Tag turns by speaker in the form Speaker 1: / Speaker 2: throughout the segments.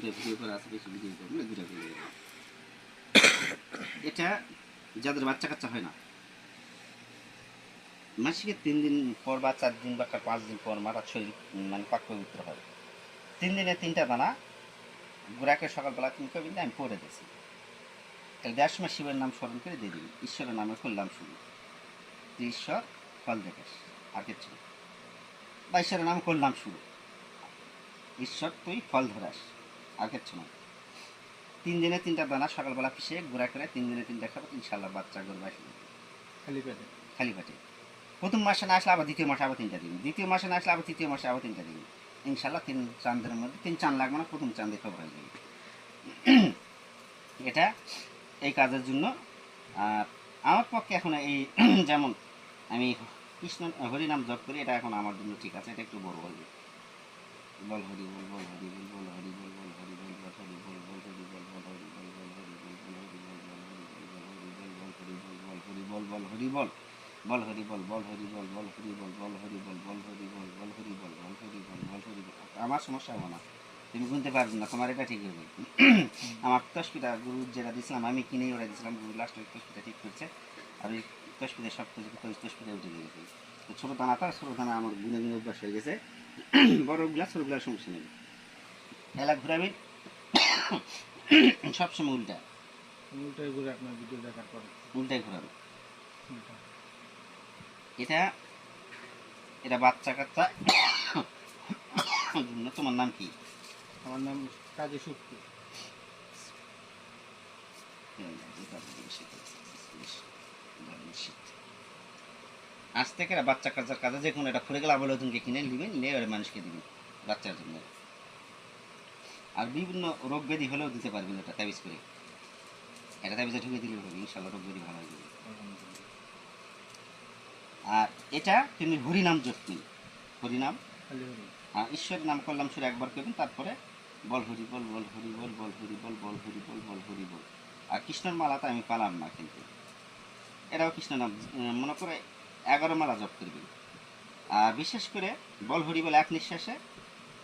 Speaker 1: দুটো ভিডিও করা আছে, বেশি ভিডিও করবো না, দুটো করে দেবো। এটা যাদের বাচ্চা কাচ্চা হয় না, মাসিকে 3 দিন পর বা 4 দিন বা 5 দিন পর মাথার শরীর মানে পাক পবিত্র হয়। 3 দিনে 3টা দানা গুড়াকে সকালবেলা তুমি কবি আমি পড়ে দিয়েছি। তাহলে 1.5 মাস শিবের নাম স্মরণ করে দিয়ে দিবি, ঈশ্বরের নামে করলাম শুরু, তুই ঈশ্বর ফল দেখাস আর কিছু না। বা ঈশ্বরের নাম করলাম শুরু, ঈশ্বর তুই ফল ধরাস আর কিচ্ছু না। 3 দিনে 3টা দানা সকালবেলা পিষে গুঁড়া করে 3 দিনে 3টা খাবো, ইনশাল্লাহ বাচ্চা গরু আসবে
Speaker 2: খালি পেটে।
Speaker 1: খালি পেটে। প্রথম মাসে না আসলে আবার দ্বিতীয় মাসে আবার 3টা দিন, দ্বিতীয় মাসে না আসলে আবার তৃতীয় মাসে আবার 3টা দিন। ইনশাল্লাহ 3 চাঁদের মধ্যে 3 চাঁদ লাগবে না, প্রথম চাঁদে খবর হয়ে যাবে। এটা এই কাজের জন্য। আর আমার পক্ষে এখন এই যেমন আমি কৃষ্ণ হরিনাম জপ করি, এটা এখন আমার জন্য ঠিক আছে, এটা একটু বড় হয়ে যায়। বল হরি বল, বল হরি বল, বল হরি বল, বল হরি বল, বল হরি বল, বল হরি বল, বল হরি বল, বল হরি বল, বল হরি বল, বল হরি বল, বল হরি বল, বল হরি বল, বল হরি বল, বল হরি বল, বল হরি বল, বল হরি বল, বল হরি বল, বল হরি বল, বল হরি বল, বল হরি বল। আমার সমস্যা হবে না, তুমি গুনতে পারবে না, তোমার এটা ঠিক হবে। আমার তসপিটা গুরু যেটা দিয়েছিলাম আমি কিনেই ওরা দিয়েছিলাম, গুরু লাস্ট ওই তসপিটা ঠিক করছে। আর ওই তসপিতে সব কিছু তসপিটা উঠে গেছে। তো ছোটো দানাটা ছোটো দানা আমার গুনে গুনে অভ্যাস হয়ে গেছে, বড়গুলা ছোটগুলার সমস্যা নেই। এলা ঘুরাবি সবসময় উল্টা
Speaker 2: উল্টাই ঘুরে আপনার ভিডিও দেখার পরে
Speaker 1: উল্টাই ঘুরাবে।
Speaker 2: উল্টা।
Speaker 1: এটা এটা বাচ্চা কাচ্চা জন্য। তোমার নাম কি?
Speaker 2: আমার নাম কাজী শক্তি।
Speaker 1: আজ থেকে বাচ্চা কাচ্চার কাজে যে কোনো এটা ফুরে গেলে আবার নতুনকে কিনে নিবেন, নিয়ে এবার মানুষকে দিবেন বাচ্চার জন্য। আর বিভিন্ন রোগ ব্যাধি হলেও দিতে পারবেন এটা তাবিজ করে, এটা তাবিজে ঢুকে দিলে হবে, ইনশাল্লাহ রোগ ব্যাধি ভালো হয়ে যাবে। আর এটা তুমি হরিনাম জপ নিন, হরিনাম
Speaker 2: খালি হরি।
Speaker 1: ঈশ্বরের নাম করলাম শুরু একবার করবেন, তারপরে বল হরি বল, বল হরি বল, বল হরি বল, বল হরি বল, বল হরি বল। আর কৃষ্ণের মালাটা আমি পালাম না কিন্তু, এটাও কৃষ্ণ নাম মনে করে 11 মালা জপ করবেন। আর বিশেষ করে বল হরি বল এক নিঃশ্বাসে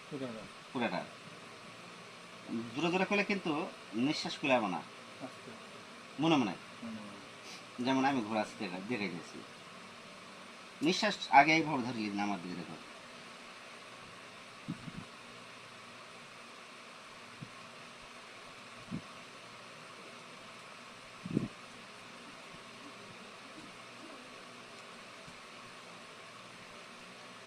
Speaker 2: পুরাটা
Speaker 1: পুরাটা, জোরে জোরে করলে কিন্তু নিঃশ্বাস কুলাবো না,
Speaker 2: আস্তে
Speaker 1: মনে মনে।
Speaker 2: মনে
Speaker 1: যেমন আমি ঘোড়া দেখাই দিয়েছি, নিঃশ্বাস আগে এইভাবে ধরিয়ে দিন আমার দিকে দেখো।